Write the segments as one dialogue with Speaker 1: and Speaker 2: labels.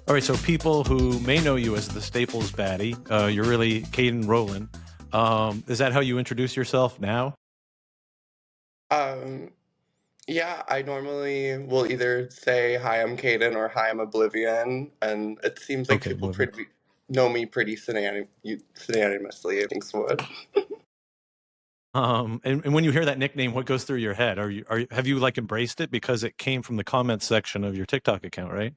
Speaker 1: All right, so people who may know you as the Staples Baddie, you're really Kaeden Rowland. Is that how you introduce yourself now?
Speaker 2: Um, yeah, I normally will either say hi, I'm Kaden or hi, I'm Oblivion, and it seems like
Speaker 1: Okay,
Speaker 2: people
Speaker 1: Oblivion.
Speaker 2: pretty know me pretty synonymously. I think so.
Speaker 1: And when you hear that nickname, what goes through your head? Have you like embraced it because it came from the comments section of your TikTok account, right?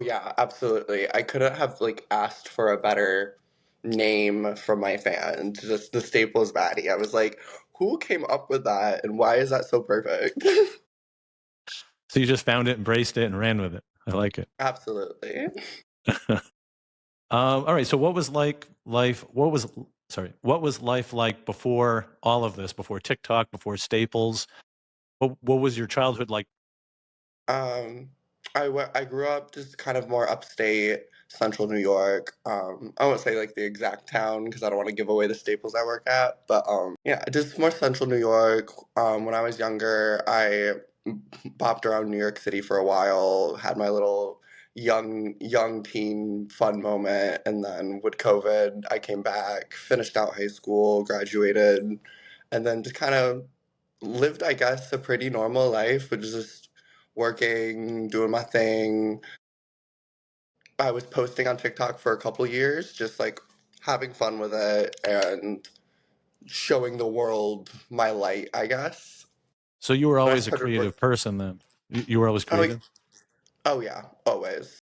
Speaker 2: Yeah, absolutely. I couldn't have like asked for a better name from my fans. Just the Staples Baddie. I was like, who came up with that, and why is that so perfect?
Speaker 1: So you just found it, embraced it, and ran with it. I like it.
Speaker 2: Absolutely.
Speaker 1: All right. So what was like life? What was life like before all of this? Before TikTok? Before Staples? What was your childhood like?
Speaker 2: Um, I grew up just kind of more upstate, central New York. I won't say like the exact town because I don't want to give away the staples I work at, but yeah, just more central New York. When I was younger, I bopped around New York City for a while, had my little young teen fun moment, and then with COVID, I came back, finished out high school, graduated, and then just kind of lived, I guess, a pretty normal life, which is just working, doing my thing. I was posting on TikTok for a couple years, just like having fun with it and showing the world my light, I guess.
Speaker 1: So you were
Speaker 2: Then I
Speaker 1: always a
Speaker 2: started
Speaker 1: creative
Speaker 2: work.
Speaker 1: person then. You were always
Speaker 2: Oh,
Speaker 1: creative?
Speaker 2: oh yeah, always.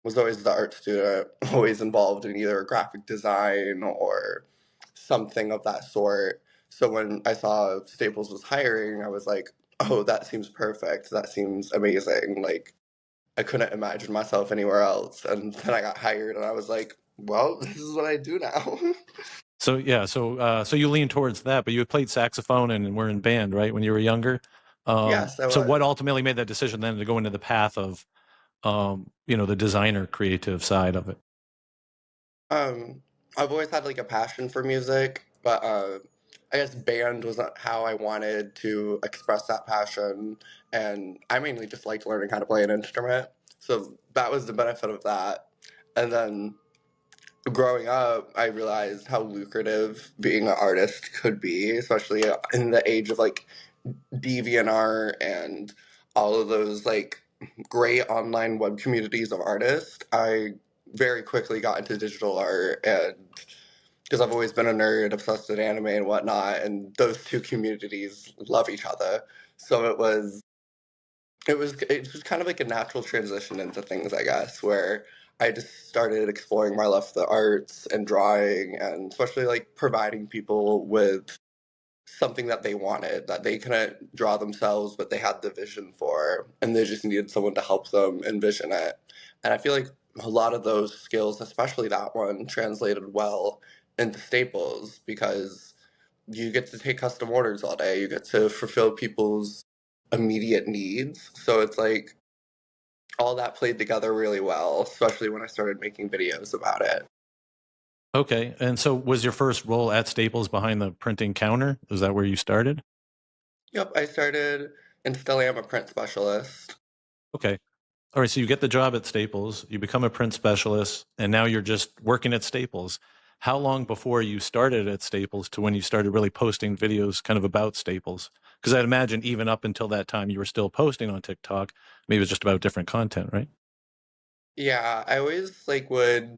Speaker 2: Was always the art student, always involved in either graphic design or something of that sort. So when I saw Staples was hiring, I was like, oh, that seems perfect. That seems amazing. Like, I couldn't imagine myself anywhere else. And then I got hired, and I was like, well, this is what I do now.
Speaker 1: So yeah, so you lean towards that, but you had played saxophone and were in band, right, when you were younger.
Speaker 2: Yes, I
Speaker 1: So what
Speaker 2: was.
Speaker 1: ultimately made that decision then to go into the path of the designer creative side of it?
Speaker 2: Um, I've always had like a passion for music, but I guess band was not how I wanted to express that passion. And I mainly just liked learning how to play an instrument. So that was the benefit of that. And then growing up, I realized how lucrative being an artist could be, especially in the age of like DeviantArt and all of those like great online web communities of artists. I very quickly got into digital art, and because I've always been a nerd obsessed with anime and whatnot, and those two communities love each other. So it was kind of like a natural transition into things, I guess, where I just started exploring my love for the arts and drawing, and especially like providing people with something that they wanted, that they couldn't draw themselves, but they had the vision for, and they just needed someone to help them envision it. And I feel like a lot of those skills, especially that one, translated well into Staples because you get to take custom orders all day, you get to fulfill people's immediate needs. So it's like all that played together really well, especially when I started making videos about it.
Speaker 1: Okay, and so was your first role at Staples behind the printing counter? Is that where you started?
Speaker 2: Yep, I started and still am a print specialist.
Speaker 1: Okay. All right, so you get the job at Staples, you become a print specialist, and now you're just working at Staples. How long before you started at Staples to when you started really posting videos kind of about Staples? Because I'd imagine even up until that time you were still posting on TikTok. Maybe it was just about different content, right?
Speaker 2: Yeah, I always like would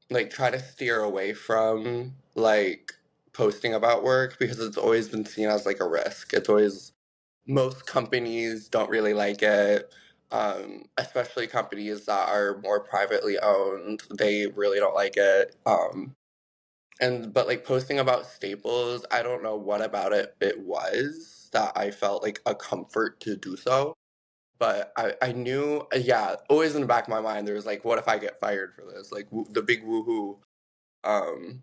Speaker 2: like try to steer away from like posting about work because it's always been seen as like a risk. It's always most companies don't really like it. Especially companies that are more privately owned, they really don't like it. And but like posting about Staples, I don't know what about it was that I felt like a comfort to do so. But I knew, yeah, always in the back of my mind, there was like, what if I get fired for this? Like the big woohoo. Um,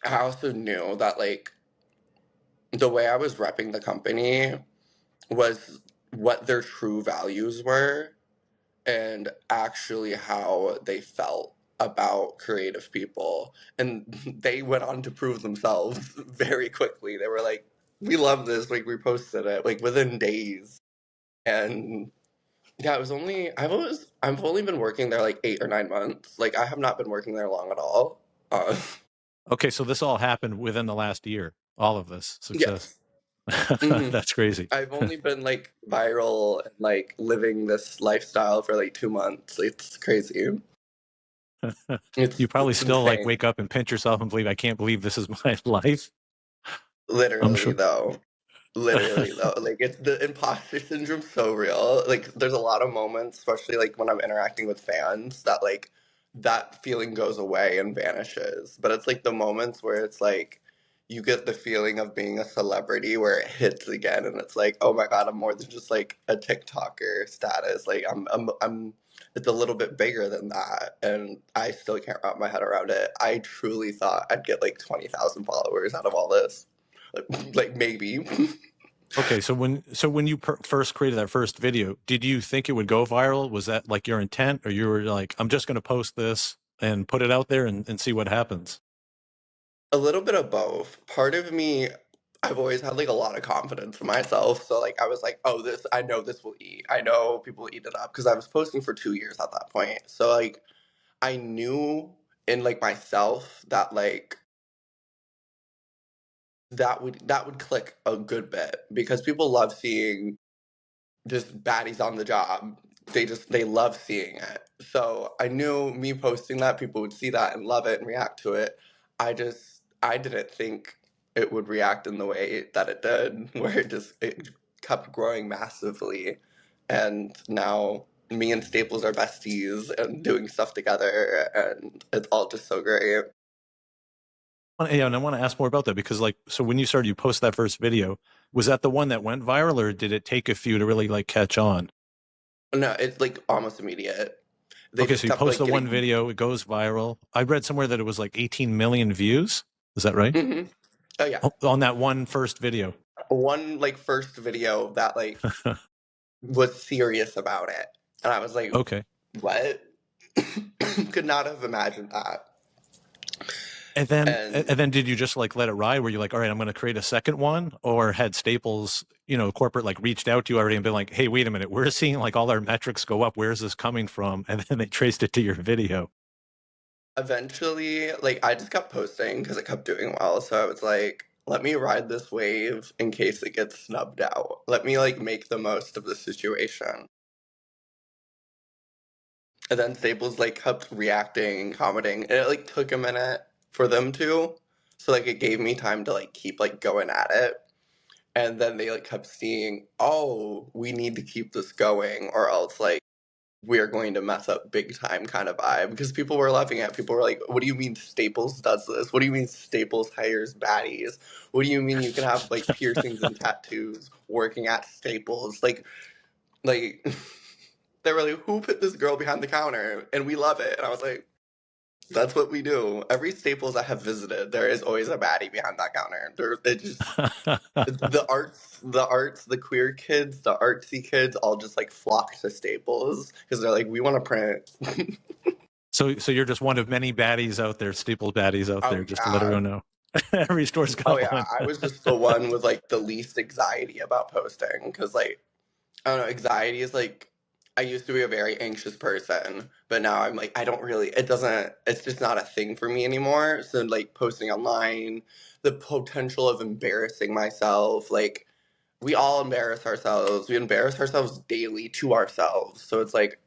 Speaker 2: I also knew that like the way I was repping the company was what their true values were and actually how they felt about creative people. And they went on to prove themselves very quickly. They were like, we love this, like we posted it like within days. And Yeah, it was only I've only been working there like 8 or 9 months. Like I have not been working there long at all. Uh,
Speaker 1: Okay, so this all happened within the last year. All of this success.
Speaker 2: yes. hmm
Speaker 1: That's crazy.
Speaker 2: I've only been like viral and like living this lifestyle for like 2 months. It's crazy.
Speaker 1: You probably
Speaker 2: It's
Speaker 1: still like
Speaker 2: insane.
Speaker 1: wake up and pinch yourself and believe I can't believe this is my life. I'm
Speaker 2: Literally
Speaker 1: sure.
Speaker 2: though. Literally though. Like it's the imposter syndrome so real. Like there's a lot of moments, especially like when I'm interacting with fans, that like that feeling goes away and vanishes. But it's like the moments where it's like you get the feeling of being a celebrity where it hits again and it's like, oh my God, I'm more than just like a TikToker status. Like I'm it's a little bit bigger than that and I still can't wrap my head around it. I truly thought I'd get like 20,000 followers out of all this. Like maybe.
Speaker 1: Okay, so when you first created that first video, did you think it would go viral? Was that like your intent, or you were like, I'm just going to post this and put it out there and see what happens?
Speaker 2: A little bit of both. Part of me, I've always had like a lot of confidence in myself. So like I was like, oh, this I know this will eat. I know people will eat it up because I was posting for 2 years at that point. So like I knew in like myself that like that would click a good bit because people love seeing just baddies on the job. They love seeing it. So I knew me posting that people would see that and love it and react to it. I didn't think it would react in the way that it did, where it kept growing massively. And now me and Staples are besties and doing stuff together and it's all just so great.
Speaker 1: Yeah, and I want to ask more about that because, like, so when you started, you post that first video. Was that the one that went viral, or did it take a few to really like catch on?
Speaker 2: No, it's like almost immediate. They
Speaker 1: Okay,
Speaker 2: just
Speaker 1: so you
Speaker 2: kept
Speaker 1: post
Speaker 2: like
Speaker 1: the one
Speaker 2: getting
Speaker 1: video, it goes viral. I read somewhere that it was like 18 million views. Is that right?
Speaker 2: hmm Oh yeah.
Speaker 1: On that one first video.
Speaker 2: One like first video that like was serious about it. And I was like,
Speaker 1: Okay.
Speaker 2: what? Could not have imagined that.
Speaker 1: And
Speaker 2: And
Speaker 1: then did you just like let it ride? Were you like, all right, I'm going to create a second one, or had Staples, corporate like reached out to you already and been like, hey, wait a minute, we're seeing like all our metrics go up. Where's this coming from? And then they traced it to your video.
Speaker 2: eventually, like, I just kept posting because it kept doing well. So I was like, let me ride this wave in case it gets snubbed out. Let me, like, make the most of the situation. And then Staples, like, kept reacting and commenting. And it, like, took a minute for them to. So, like, it gave me time to, like, keep, like, going at it. And then they, like, kept seeing, oh, we need to keep this going or else, like, we're going to mess up big time kind of vibe because people were loving it. People were like, what do you mean Staples does this? What do you mean Staples hires baddies? What do you mean you can have like piercings and tattoos working at Staples? Like they were like, who put this girl behind the counter? And we love it. And I was like, that's what we do. Every Staples I have visited, there is always a baddie behind that counter. It just the queer kids, the artsy kids, all just like flock to Staples because they're like, we want to print.
Speaker 1: So you're just one of many baddies out there, Staples baddies out
Speaker 2: Oh
Speaker 1: there, just to let
Speaker 2: yeah,
Speaker 1: everyone know. Every store's
Speaker 2: oh
Speaker 1: got
Speaker 2: yeah.
Speaker 1: one.
Speaker 2: I was just the one with like the least anxiety about posting because like I don't know, anxiety is like I used to be a very anxious person, but now I'm like I don't really. It doesn't. It's just not a thing for me anymore. So like posting online, the potential of embarrassing myself, like we all embarrass ourselves. We embarrass ourselves daily to ourselves. So it's like,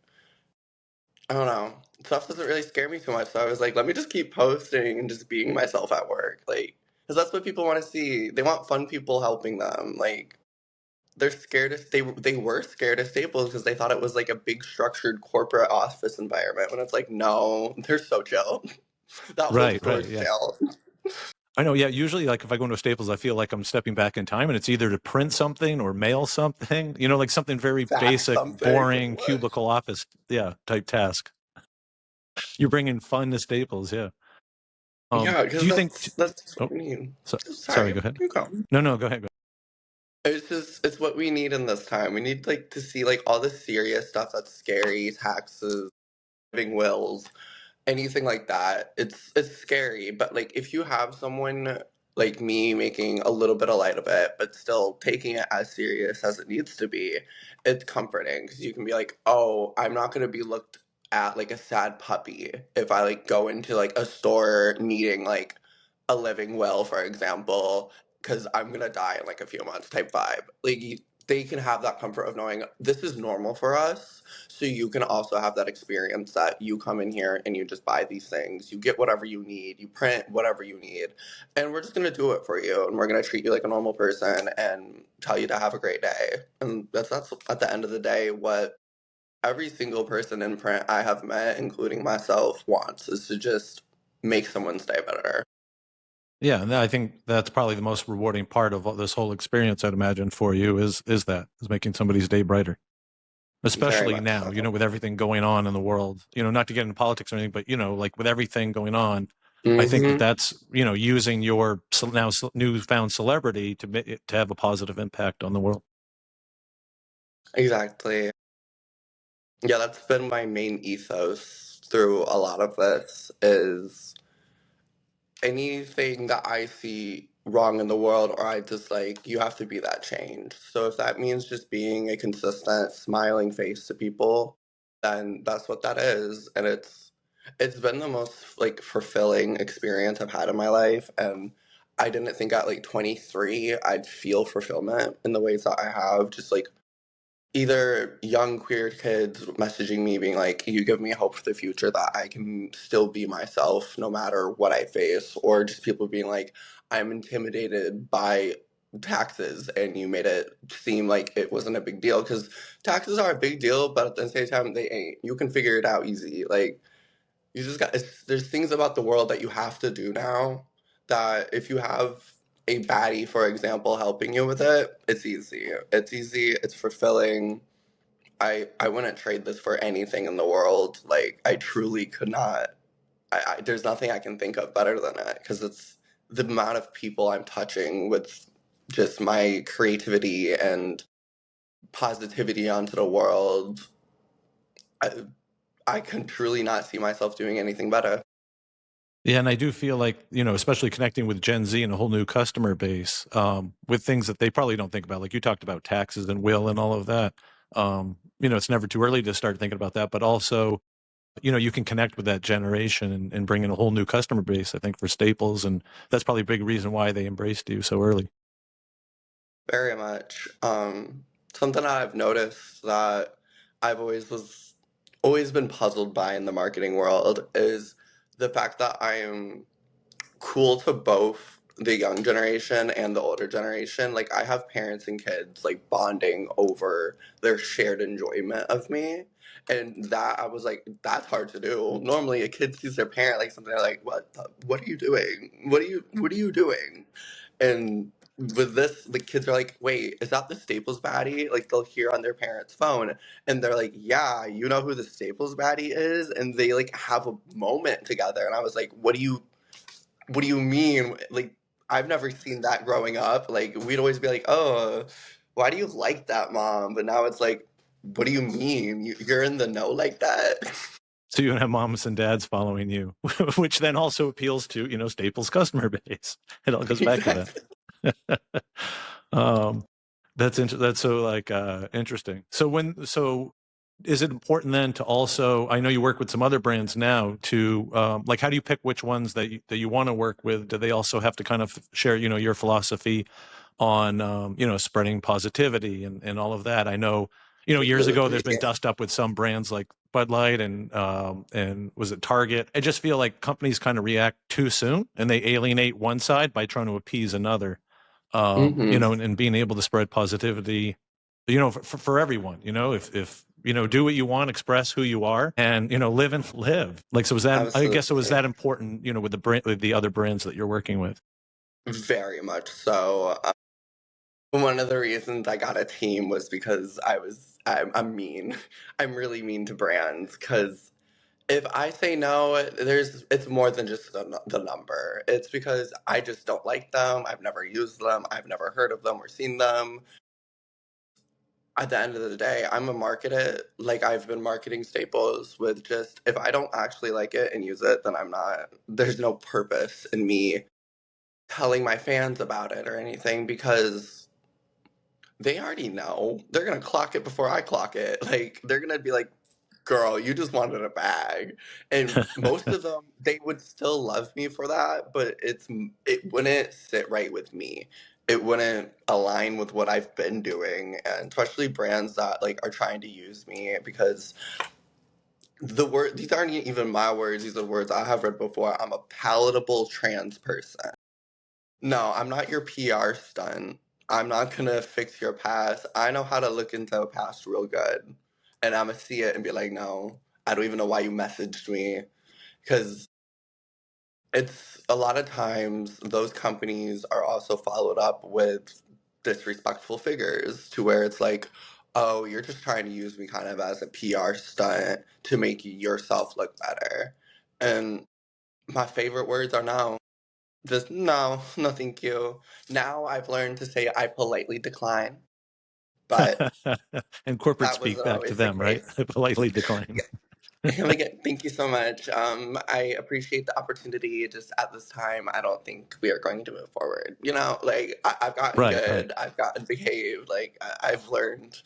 Speaker 2: I don't know. Stuff doesn't really scare me too much. So I was like, let me just keep posting and just being myself at work. Like, because that's what people want to see. They want fun people helping them. Like, they're scared of, they were scared of Staples because they thought it was like a big structured corporate office environment. When it's like, no, they're so chill. That whole
Speaker 1: Right,
Speaker 2: store
Speaker 1: right,
Speaker 2: is
Speaker 1: yeah.
Speaker 2: chill.
Speaker 1: I know, yeah. Usually, like if I go into Staples, I feel like I'm stepping back in time, and it's either to print something or mail something. Like something very
Speaker 2: Fax
Speaker 1: basic,
Speaker 2: something.
Speaker 1: boring, cubicle office, yeah, type task. You're bringing fun to Staples, yeah.
Speaker 2: Yeah,
Speaker 1: Do
Speaker 2: because
Speaker 1: you think?
Speaker 2: that's
Speaker 1: Oh,
Speaker 2: what we need.
Speaker 1: sorry.
Speaker 2: Sorry,
Speaker 1: Go ahead.
Speaker 2: you go.
Speaker 1: No, no, go ahead. Go
Speaker 2: It's what we need in this time. We need like to see like all the serious stuff that's scary, taxes, living wills, anything like that. It's scary, but like if you have someone like me making a little bit of light of it, but still taking it as serious as it needs to be, it's comforting because you can be like, oh, I'm not going to be looked at like a sad puppy if I like go into like a store needing like a living will, for example, because I'm going to die in like a few months type vibe. Like, they can have that comfort of knowing this is normal for us. So you can also have that experience that you come in here and you just buy these things, you get whatever you need, you print whatever you need, and we're just going to do it for you, and we're going to treat you like a normal person and tell you to have a great day. And that's at the end of the day what every single person in print I have met, including myself, wants, is to just make someone's day better.
Speaker 1: Yeah, and I think that's probably the most rewarding part of this whole experience, I'd imagine, for you is making somebody's day brighter.
Speaker 2: Very
Speaker 1: Especially
Speaker 2: much
Speaker 1: now,
Speaker 2: so.
Speaker 1: with everything going on in the world, not to get into politics or anything, but, like with everything going on, I think that
Speaker 2: Hmm.
Speaker 1: that's, using your now newfound celebrity to have a positive impact on the world.
Speaker 2: Exactly. Yeah, that's been my main ethos through a lot of this is anything that I see wrong in the world or I dislike, you have to be that change. So if that means just being a consistent smiling face to people, then that's what that is. And it's been the most like fulfilling experience I've had in my life. And I didn't think at like 23 I'd feel fulfillment in the ways that I have. Just like either young queer kids messaging me being like, you give me hope for the future that I can still be myself no matter what I face, or just people being like, I'm intimidated by taxes and you made it seem like it wasn't a big deal, because taxes are a big deal, but at the same time they ain't. You can figure it out easy. Like, you just got there's things about the world that you have to do now that if you have a baddie, for example, helping you with it, it's easy. It's easy, it's fulfilling. I wouldn't trade this for anything in the world. Like, I truly could not. There's nothing I can think of better than it, because it's the amount of people I'm touching with just my creativity and positivity onto the world. I, I can truly not see myself doing anything better.
Speaker 1: Yeah, and I do feel like, especially connecting with Gen Z and a whole new customer base, with things that they probably don't think about, like you talked about taxes and will and all of that. It's never too early to start thinking about that, but also, you can connect with that generation and bring in a whole new customer base, I think, for Staples. And that's probably a big reason why they embraced you so early.
Speaker 2: Very much. Something I've noticed that I've always been puzzled by in the marketing world is the fact that I am cool to both the young generation and the older generation. Like, I have parents and kids like bonding over their shared enjoyment of me. And that I was like, that's hard to do. Normally a kid sees their parent like something, they're like, what are you doing? What are you doing? And with this, the kids are like, wait, is that the Staples baddie? Like, they'll hear on their parents' phone and they're like, yeah, you know who the Staples baddie is? And they like have a moment together. And I was like, what do you mean? Like, I've never seen that growing up. Like, we'd always be like, oh, why do you like that, mom? But now it's like, what do you mean? You're in the know like that?
Speaker 1: So you have moms and dads following you, which then also appeals to, Staples customer base. It all goes back to
Speaker 2: Exactly.
Speaker 1: that. um, that's so like interesting. So is it important then to also, I know you work with some other brands now, to like, how do you pick which ones that you want to work with? Do they also have to kind of share, your philosophy on spreading positivity and all of that? I know, years ago there's been dust up with some brands like Bud Light and was it Target. I just feel like companies kind of react too soon and they alienate one side by trying to appease another.
Speaker 2: Hmm.
Speaker 1: And being able to spread positivity, for everyone, if do what you want, express who you are, and live and live. Like, so was that? I guess it was
Speaker 2: Absolutely.
Speaker 1: that important, with with the other brands that you're working with.
Speaker 2: Very much so. One of the reasons I got a team was because I'm mean. I'm really mean to brands because if I say no, it's more than just the number. It's because I just don't like them. I've never used them. I've never heard of them or seen them. At the end of the day, I'm a market it like I've been marketing Staples with just if I don't actually like it and use it, then I'm not. There's no purpose in me telling my fans about it or anything because they already know. They're gonna clock it before I clock it. Like they're gonna be like, "Girl, you just wanted a bag," and most of them they would still love me for that, but it wouldn't sit right with me. It wouldn't align with what I've been doing, and especially brands that like are trying to use me because these aren't even my words. These are words I have read before. I'm a palatable trans person. No, I'm not your PR stunt. I'm not gonna fix your past. I know how to look into a past real good. And I'm gonna see it and be like, no, I don't even know why you messaged me. Because it's a lot of times those companies are also followed up with disrespectful figures to where it's like, oh, you're just trying to use me kind of as a PR stunt to make yourself look better. And my favorite words are no. Just no, no thank you. Now I've learned to say I politely decline, but
Speaker 1: And corporate
Speaker 2: that
Speaker 1: speak
Speaker 2: wasn't
Speaker 1: back to
Speaker 2: always the
Speaker 1: them, right?
Speaker 2: case.
Speaker 1: Politely decline.
Speaker 2: Yeah. And again, thank you so much. I appreciate the opportunity. Just at this time, I don't think we are going to move forward. You know, like I've gotten
Speaker 1: Right, right.
Speaker 2: good, I've gotten behaved, like I've learned.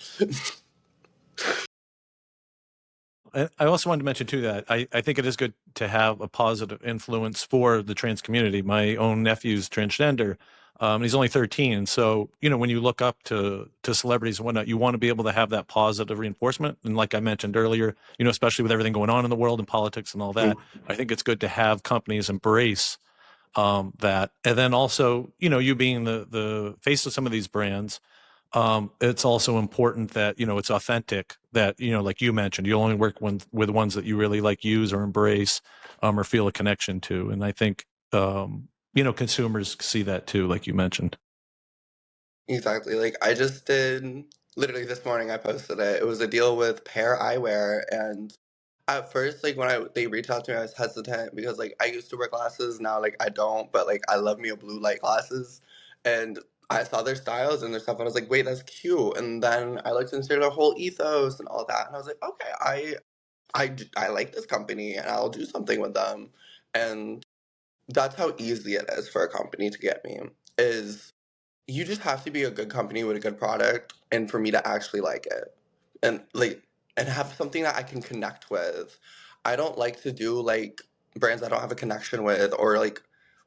Speaker 1: And I also wanted to mention too that I think it is good to have a positive influence for the trans community. My own nephew's transgender. He's only 13. So, when you look up to celebrities and whatnot, you want to be able to have that positive reinforcement. And like I mentioned earlier, especially with everything going on in the world and politics and all that, I think it's good to have companies embrace that. And then also, you being the face of some of these brands, it's also important that it's authentic, that like you mentioned, you only work with ones that you really like, use or embrace, or feel a connection to. And I think consumers see that too, like you mentioned.
Speaker 2: Exactly. Like I just did literally this morning I posted it. It was a deal with Pair Eyewear and at first like when they reached out to me I was hesitant because like I used to wear glasses, now like I don't, but like I love me a blue light glasses and I saw their styles and their stuff and I was like, wait, that's cute. And then I looked into their whole ethos and all that and I was like, okay, I like this company and I'll do something with them. And that's how easy it is for a company to get me. Is you just have to be a good company with a good product and for me to actually like it and like and have something that I can connect with. I don't like to do like brands I don't have a connection with or like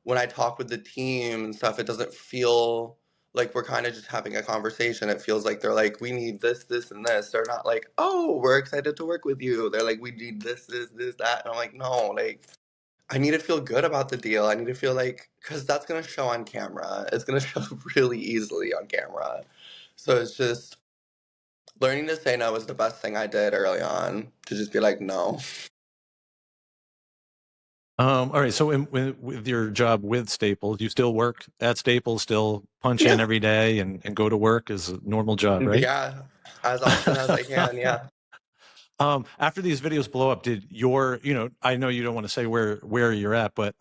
Speaker 2: when I talk with the team and stuff it doesn't feel like we're kind of just having a conversation. It feels like they're like we need this and this. They're not like, "Oh, we're excited to work with you." They're like, "We need this that." And I'm like, "No, like I need to feel good about the deal. I need to feel like, because that's going to show on camera. It's going to show really easily on camera. So it's just learning to say no was the best thing I did early on to just be like, no.
Speaker 1: All right. So with your job with Staples, you still work at Staples, still punch in
Speaker 2: Yeah.
Speaker 1: every day and go to work as a normal job, right?
Speaker 2: Yeah. As often as I can. Yeah.
Speaker 1: After these videos blow up, did your, I know you don't want to say where you're at, but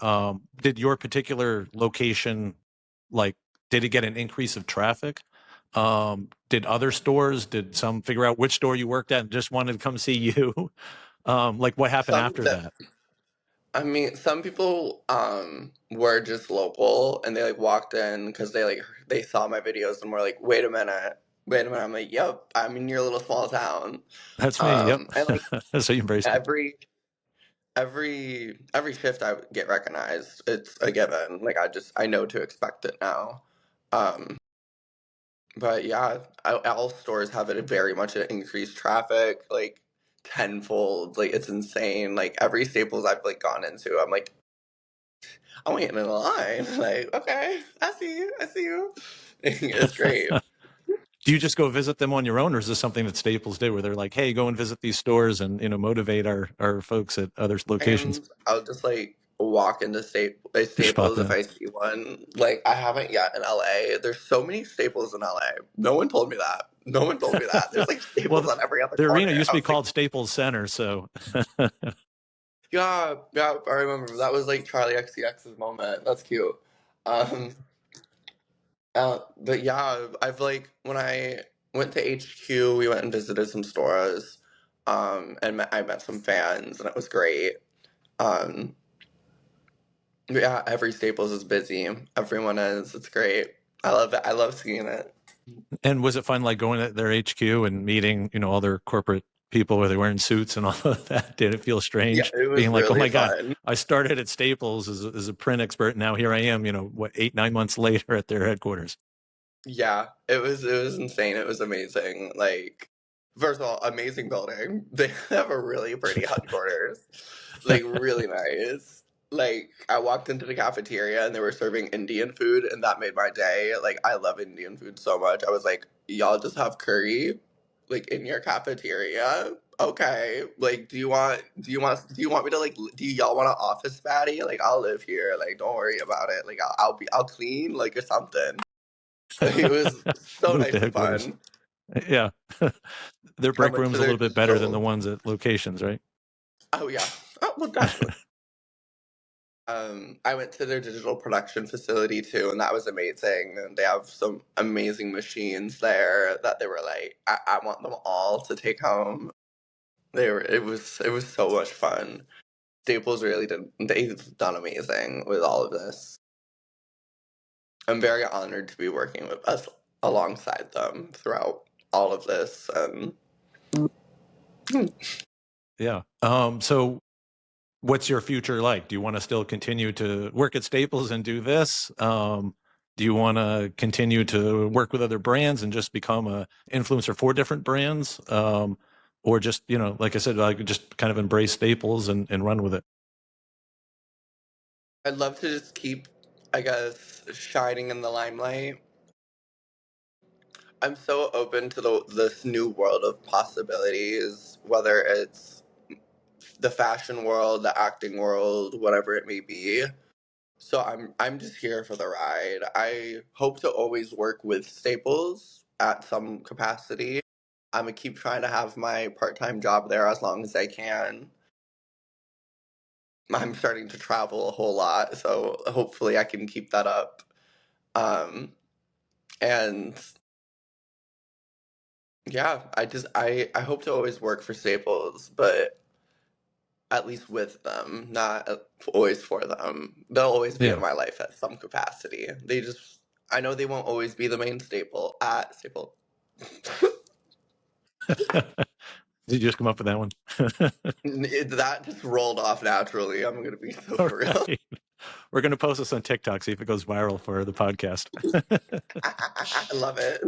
Speaker 1: did your particular location, like, did it get an increase of traffic? Did other stores, did some figure out which store you worked at and just wanted to come see you? Like, what happened
Speaker 2: Some
Speaker 1: after
Speaker 2: that,
Speaker 1: that?
Speaker 2: I mean, some people were just local and they like walked in because they saw my videos and were like, wait a minute. Wait a minute. I'm like, yep, I'm in your little small town.
Speaker 1: That's me. Yep.
Speaker 2: And like
Speaker 1: So you embraced it.
Speaker 2: every shift I get recognized. It's a given. Like I know to expect it now. Um, but yeah, all stores have it very much increased traffic, like tenfold. Like it's insane. Like every Staples I've like gone into, I'm like, I'm waiting in a line. Like okay, I see you. I see you. It's great.
Speaker 1: Do you just go visit them on your own, or is this something that Staples did where they're like, hey, go and visit these stores and motivate our folks at other locations?
Speaker 2: And I'll just like walk into
Speaker 1: Just pop
Speaker 2: Staples if
Speaker 1: in.
Speaker 2: I see one. Like I haven't yet in LA. There's so many Staples in LA. No one told me that. No one told me that. There's like
Speaker 1: Well,
Speaker 2: Staples on every other
Speaker 1: the arena
Speaker 2: corner.
Speaker 1: used
Speaker 2: I
Speaker 1: to be
Speaker 2: was like,
Speaker 1: called Staples Center, so
Speaker 2: yeah, yeah, I remember. That was like Charlie XCX's moment. That's cute. Um, but yeah, I've like when I went to HQ, we went and visited some stores, and I met some fans, and it was great. Um, Yeah, every Staples is busy. Everyone is. It's great. I love it. I love seeing it.
Speaker 1: And was it fun, like going at their HQ and meeting, all their corporate people? Were they wearing suits and all of that? Did it feel
Speaker 2: Yeah,
Speaker 1: strange
Speaker 2: it was
Speaker 1: being like, oh
Speaker 2: really
Speaker 1: my God,
Speaker 2: fun.
Speaker 1: I started at Staples as a print expert. Now here I am, what, 8, 9 months later at their headquarters.
Speaker 2: Yeah, it was insane. It was amazing. Like, first of all, amazing building. They have a really pretty headquarters. Like, really nice. Like, I walked into the cafeteria and they were serving Indian food, and that made my day. Like, I love Indian food so much. I was like, y'all just have curry, like, in your cafeteria? Okay. Like, do you want me to, like, do y'all want an office Baddie? Like, I'll live here. Like, don't worry about it. Like, I'll clean, like, or something. It was so
Speaker 1: Move to
Speaker 2: nice and
Speaker 1: headquarters.
Speaker 2: fun.
Speaker 1: Yeah. Their
Speaker 2: I
Speaker 1: break
Speaker 2: went to
Speaker 1: room's a
Speaker 2: their
Speaker 1: little bit better than the
Speaker 2: digital.
Speaker 1: ones at locations, right?
Speaker 2: Oh yeah. Oh well, definitely. I went to their digital production facility too, and that was amazing. And they have some amazing machines there that they were like, I want them all to take home. They were. It was so much fun. Staples really did. They've done amazing with all of this. I'm very honored to be working with us alongside them throughout all of this. And
Speaker 1: Yeah. So what's your future like? Do you want to still continue to work at Staples and do this? Do you want to continue to work with other brands and just become a influencer for different brands? Or just, like I said, like just kind of embrace Staples and run with it.
Speaker 2: I'd love to just keep, I guess, shining in the limelight. I'm so open to this new world of possibilities, whether it's the fashion world, the acting world, whatever it may be. So I'm just here for the ride. I hope to always work with Staples at some capacity. I'm gonna keep trying to have my part-time job there as long as I can. I'm starting to travel a whole lot, so hopefully I can keep that up. And yeah, I hope to always work for Staples, but at least with them, not always for them. They'll always be in
Speaker 1: Yeah.
Speaker 2: my life at some capacity. I know they won't always be the main staple at Staple.
Speaker 1: Did you just come up with that one?
Speaker 2: That just rolled off naturally. I'm gonna be so
Speaker 1: All
Speaker 2: for real.
Speaker 1: right. We're going to post this on TikTok, see if it goes viral for the podcast.
Speaker 2: I love it.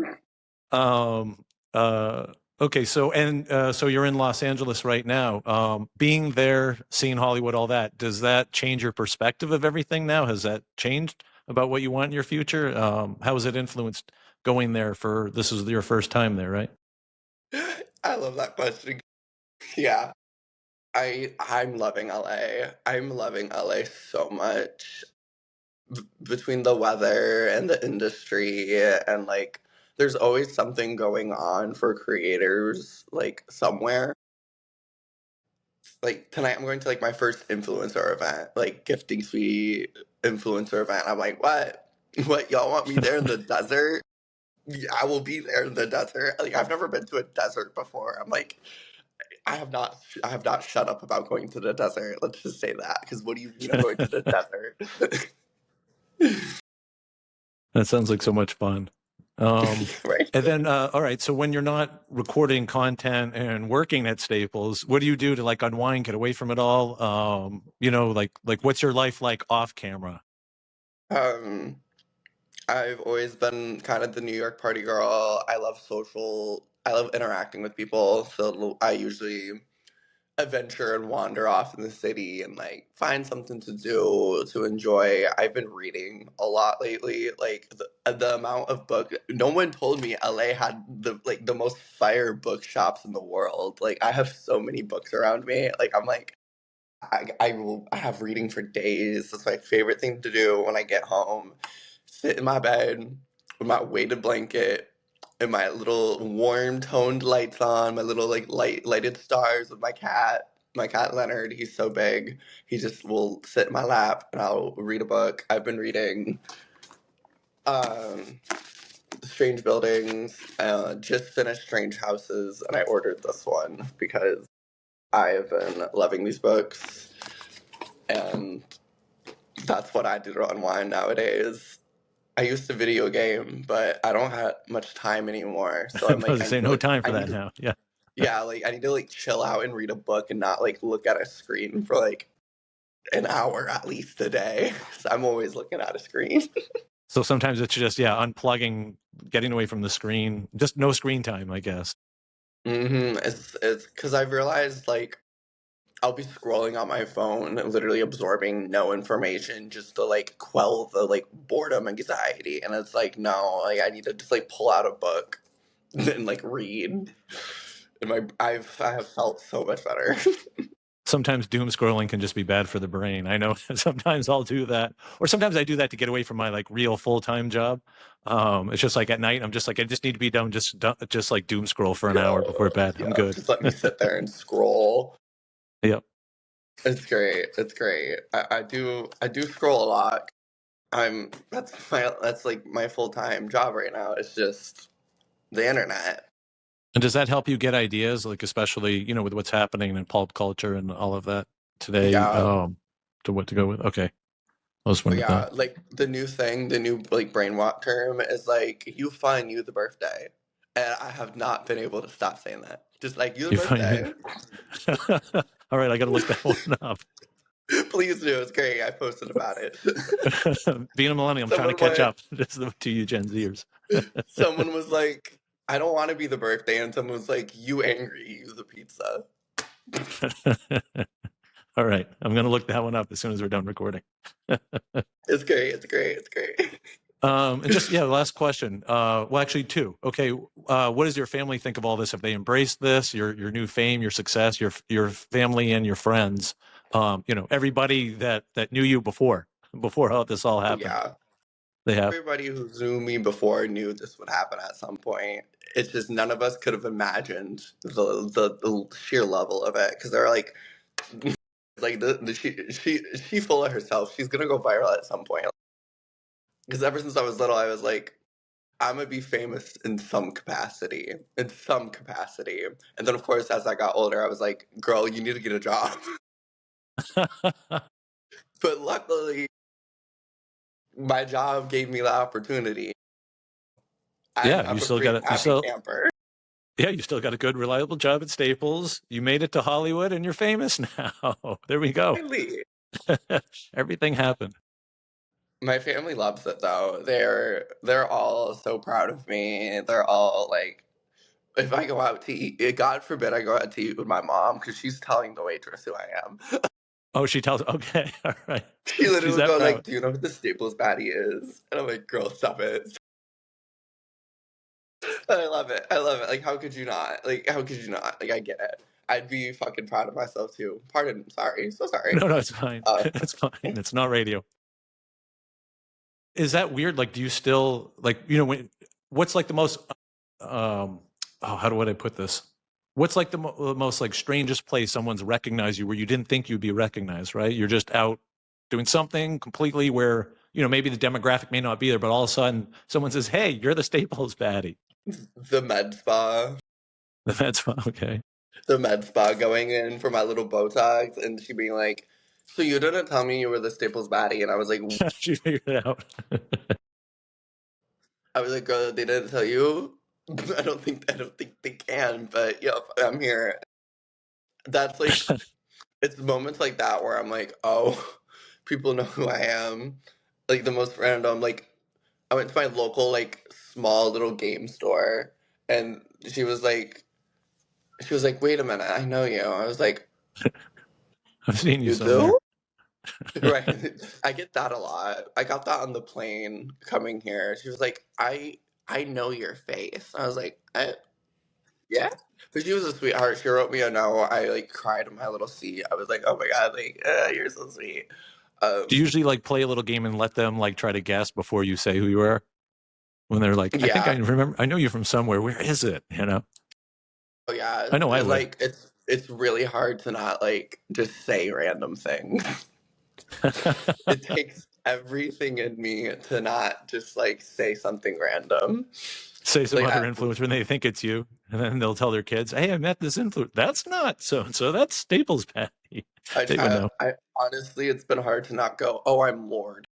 Speaker 1: Um, uh, okay, so you're in Los Angeles right now. Being there, seeing Hollywood, all that, does that change your perspective of everything now? Has that changed about what you want in your future? How has it influenced going there this is your first time there, right?
Speaker 2: I love that question. Yeah. I'm loving LA. I'm loving LA so much. Between the weather and the industry and like there's always something going on for creators like somewhere. Like tonight I'm going to like my first influencer event, like gifting suite influencer event. I'm like, what? What y'all want me there in the desert? Yeah, I will be there in the desert. Like I've never been to a desert before. I'm like, I have not shut up about going to the desert. Let's just say that. Because what do you mean I'm going to the desert?
Speaker 1: That sounds like so much fun.
Speaker 2: Right?
Speaker 1: And then, all right. So when you're not recording content and working at Staples, what do you do to like unwind, get away from it all? Like what's your life like off camera?
Speaker 2: Um, I've always been kind of the New York party girl. I love interacting with people. So I usually adventure and wander off in the city and like find something to do to enjoy. I've been reading a lot lately. Like the amount of book. No one told me LA had the most fire bookshops in the world. Like I have so many books around me. Like I'm like I have reading for days. That's my favorite thing to do when I get home. Sit in my bed with my weighted blanket and my little warm toned lights on, my little like lighted stars with my cat. My cat Leonard, he's so big. He just will sit in my lap and I'll read a book. I've been reading um, Strange Buildings, just finished Strange Houses, and I ordered this one because I have been loving these books. And That's what I do to unwind nowadays. I used to video game, but I don't have much time anymore. So
Speaker 1: I
Speaker 2: I'm
Speaker 1: was
Speaker 2: like,
Speaker 1: to say no time for that now. Yeah.
Speaker 2: yeah, like I need to like chill out and read a book and not like look at a screen for like an hour at least a day. So I'm always looking at a screen.
Speaker 1: So sometimes it's just, yeah, unplugging, getting away from the screen, just no screen time, I guess.
Speaker 2: It's because I've realized like I'll be scrolling on my phone, literally absorbing no information just to like quell the like boredom anxiety. And it's like, no, like I need to just like pull out a book and like read. And I have felt so much better.
Speaker 1: Sometimes doom scrolling can just be bad for the brain. I know sometimes I'll do that, or sometimes I do that to get away from my like real full-time job. It's just like at night, I'm just like, I just need to be done. Just like doom scroll for an hour before bed. I'm
Speaker 2: Yeah,
Speaker 1: good.
Speaker 2: just let me sit there and scroll.
Speaker 1: Yep.
Speaker 2: It's great. It's great. I do scroll a lot. That's like my full time job right now. It's just the internet.
Speaker 1: And does that help you get ideas, like especially, with what's happening in pulp culture and all of that today,
Speaker 2: Yeah.
Speaker 1: to what to go with? Okay. I was wondering
Speaker 2: Yeah,
Speaker 1: that.
Speaker 2: like the new thing, the new like brainwalk term is like you find you the birthday. And I have not been able to stop saying that. Just like you the
Speaker 1: You find
Speaker 2: birthday.
Speaker 1: it. All right, I got to look that one up.
Speaker 2: Please do. It's great. I posted about it.
Speaker 1: Being a millennial, I'm trying to
Speaker 2: Someone
Speaker 1: catch
Speaker 2: went
Speaker 1: up to you Gen Zers.
Speaker 2: someone was like, I don't want to be the birthday, and someone was like, you angry, you the pizza.
Speaker 1: All right, I'm going to look that one up as soon as we're done recording.
Speaker 2: It's great. It's great. It's great.
Speaker 1: And just, yeah, last question. Well, actually, two. Okay, what does your family think of all this? Have they embraced this, your new fame, your success, your family and your friends? Everybody that knew you before all this all
Speaker 2: Oh
Speaker 1: happened.
Speaker 2: yeah.
Speaker 1: They have.
Speaker 2: Everybody who knew me before knew this would happen at some point. It's just none of us could have imagined the sheer level of it because they're like she full of herself. She's gonna go viral at some point. Because ever since I was little, I was like, I'm gonna be famous in some capacity, And then of course, as I got older, I was like, girl, you need to get a job. But luckily, my job gave me the opportunity.
Speaker 1: Yeah,
Speaker 2: I'm a pretty happy camper.
Speaker 1: you still got a good, reliable job at Staples. You made it to Hollywood and you're famous now. There we go.
Speaker 2: Really.
Speaker 1: Everything happened.
Speaker 2: My family loves it though. They're all so proud of me. They're all like, if I go out to eat, God forbid I go out to eat with my mom because she's telling the waitress who I am.
Speaker 1: Oh, she tells, okay, all right.
Speaker 2: She
Speaker 1: She's
Speaker 2: literally would
Speaker 1: that
Speaker 2: go like,
Speaker 1: proud.
Speaker 2: "Do you know who the Staples Baddie is?" And I'm like, "Girl, stop it." I love it. I love it. Like, how could you not? Like, how could you not? Like, I get it. I'd be fucking proud of myself too. Pardon. Sorry. So sorry.
Speaker 1: No, it's fine.
Speaker 2: Uh,
Speaker 1: It's fine. It's not radio. Is that weird? Like, do you still like, what's like the most, how do I put this? What's like the most like strangest place someone's recognized you where you didn't think you'd be recognized, right? You're just out doing something completely where, maybe the demographic may not be there, but all of a sudden someone says, hey, you're the Staples baddie.
Speaker 2: the med spa.
Speaker 1: That's okay.
Speaker 2: The med spa going in for my little Botox, and she being like, "So you didn't tell me you were the Staples Baddie?" And I was like,
Speaker 1: She figured it out.
Speaker 2: "Girl, they didn't tell you." I don't think they can, but yep, I'm here. That's like, it's moments like that where I'm like, oh, people know who I am. Like the most random, like I went to my local like small little game store, and she was like, wait a minute, I know you. I was like,
Speaker 1: I've seen you
Speaker 2: you
Speaker 1: somewhere.
Speaker 2: do? Right. I get that a lot. I got that on the plane coming here. She was like, I know your face. I was like, yeah. But she was a sweetheart. She wrote me a note. I like cried in my little seat. I was like, oh my god, like you're so sweet.
Speaker 1: Do you
Speaker 2: Um,
Speaker 1: usually like play a little game and let them like try to guess before you say who you are? When they're like, I think I
Speaker 2: yeah.
Speaker 1: remember, I know you from somewhere. Where is it?
Speaker 2: Oh yeah.
Speaker 1: I know I would.
Speaker 2: Like it's really hard to not like just say random things. It takes everything in me to not just like say something random.
Speaker 1: Say some
Speaker 2: Like
Speaker 1: other influencer and they think it's you. And then they'll tell their kids, hey, I met this influencer. That's not so and so. That's Staples Pat. They would know.
Speaker 2: I honestly, it's been hard to not go, "Oh, I'm Lord."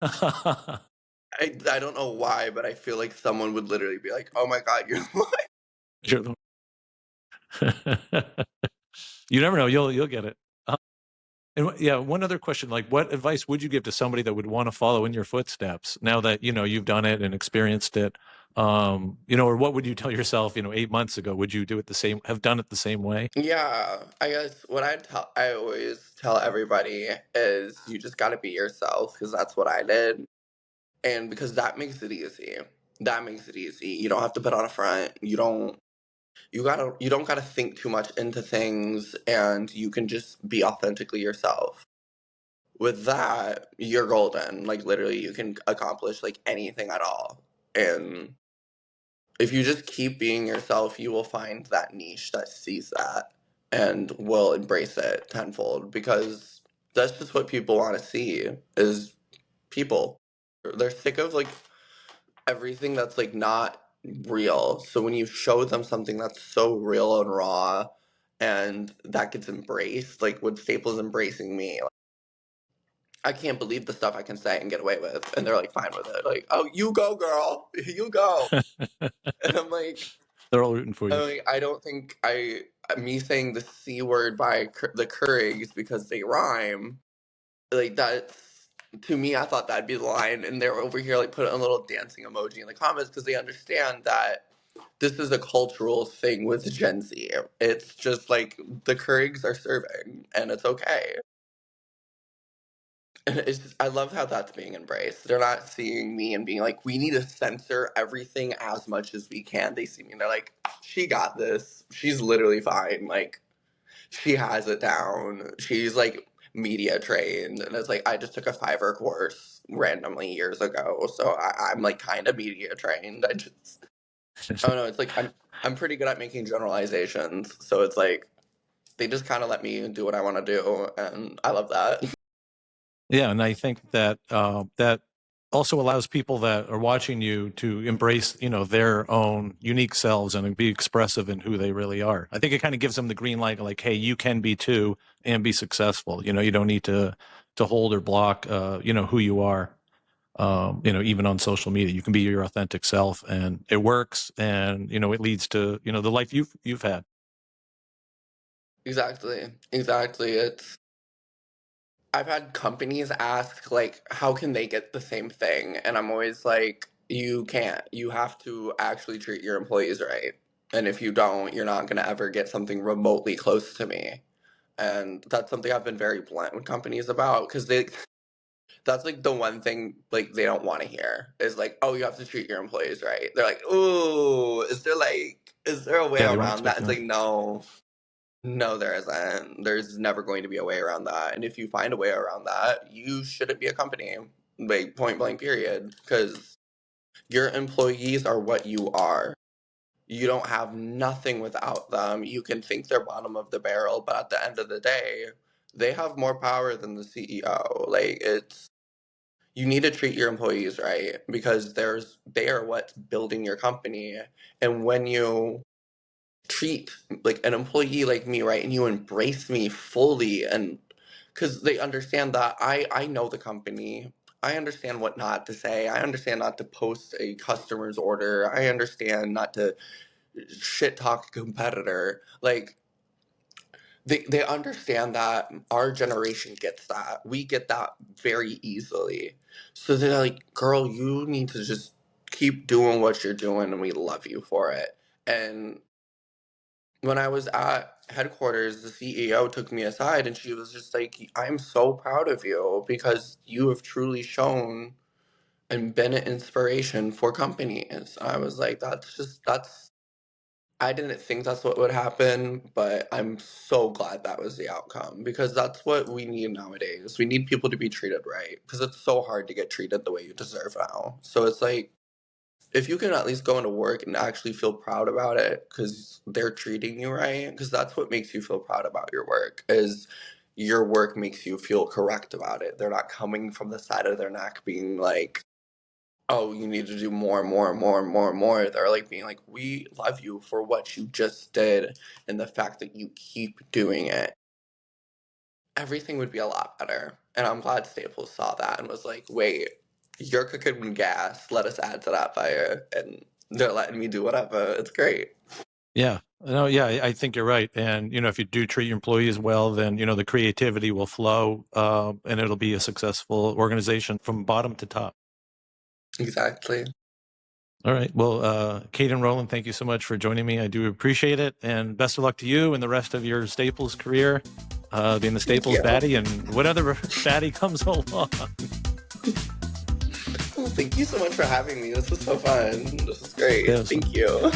Speaker 2: I don't know why, but I feel like someone would literally be like, "Oh my god, you're Lord."
Speaker 1: You're the You never know, you'll get it. And yeah, one other question, like what advice would you give to somebody that would wanna follow in your footsteps now that, you've done it and experienced it? Or what would you tell yourself, 8 months ago? Would you do it the same have done it the same way?
Speaker 2: Yeah, I guess what I always tell everybody is you just gotta be yourself because that's what I did, and because that makes it easy. That makes it easy. You don't have to put on a front. You don't gotta think too much into things, and you can just be authentically yourself. With that, you're golden. Like literally, you can accomplish like anything at all. And if you just keep being yourself, you will find that niche that sees that and will embrace it tenfold because that's just what people want to see is people. They're sick of like everything that's like not real. So when you show them something that's so real and raw and that gets embraced, like when Staples embracing me, like, I can't believe the stuff I can say and get away with. And they're like fine with it. Like, oh, you go, girl. You go. And
Speaker 1: They're all rooting for you.
Speaker 2: I don't think me saying the C word by the Courigs because they rhyme, like that's to me, I thought that'd be the line, and they're over here like putting a little dancing emoji in the comments because they understand that this is a cultural thing with Gen Z. It's just like the Courigs are serving, and it's okay. And it's just, I love how that's being embraced. They're not seeing me and being like, we need to censor everything as much as we can. They see me and they're like, she got this. She's literally fine. Like, she has it down. She's like media trained. And it's like, I just took a Fiverr course randomly years ago. So I'm like kind of media trained. I don't know. It's like, I'm pretty good at making generalizations. So it's like, they just kind of let me do what I want to do. And I love that.
Speaker 1: Yeah, and I think that that also allows people that are watching you to embrace, their own unique selves and be expressive in who they really are. I think it kind of gives them the green light, like, hey, you can be too and be successful. You don't need to hold or block, who you are. Even on social media, you can be your authentic self, and it works, and it leads to the life you've had.
Speaker 2: Exactly. Exactly. I've had companies ask like how can they get the same thing and I'm always like you can't. You have to actually treat your employees right. And if you don't, you're not going to ever get something remotely close to me. And that's something I've been very blunt with companies about cuz they that's like the one thing like they don't want to hear is like, "Oh, you have to treat your employees right." They're like, "Ooh, is there a way
Speaker 1: Yeah, they weren't
Speaker 2: around that?" It's
Speaker 1: expecting that.
Speaker 2: like, "No. No, there isn't. There's never going to be a way around that. And if you find a way around that, you shouldn't be a company. Like point blank period. Because your employees are what you are. You don't have nothing without them. You can think they're bottom of the barrel, but at the end of the day, they have more power than the CEO. Like it's you need to treat your employees right because they are what's building your company. And when you treat like an employee like me right and you embrace me fully and because they understand that I know the company. I understand what not to say. I understand not to post a customer's order. I understand not to shit talk a competitor. Like they understand that our generation gets that. We get that very easily. So they're like, girl, you need to just keep doing what you're doing and we love you for it. And when I was at headquarters, the CEO took me aside and she was just like, I'm so proud of you because you have truly shown and been an inspiration for companies. I was like, I didn't think that's what would happen, but I'm so glad that was the outcome because that's what we need nowadays. We need people to be treated right because it's so hard to get treated the way you deserve now. So it's like, if you can at least go into work and actually feel proud about it because they're treating you right, because that's what makes you feel proud about your work is your work makes you feel correct about it. They're not coming from the side of their neck being like, oh, you need to do more and more and more and more and more. They're like being like, we love you for what you just did and the fact that you keep doing it. everything would be a lot better. And I'm glad Staples saw that and was like, wait, you're cooking with gas. Let us add to that fire. And they're letting me do whatever. It's great.
Speaker 1: Yeah. No, yeah, I think you're right. And, if you do treat your employees well, then, the creativity will flow, and it'll be a successful organization from bottom to top.
Speaker 2: Exactly.
Speaker 1: All right. Well, Kaeden Rowland, thank you so much for joining me. I do appreciate it. And best of luck to you and the rest of your Staples career, being the
Speaker 2: Thank
Speaker 1: Staples
Speaker 2: you.
Speaker 1: baddie and whatever baddie comes along.
Speaker 2: Well, thank you so much for having me. This was so fun. This is great.
Speaker 1: Yes.
Speaker 2: Thank you.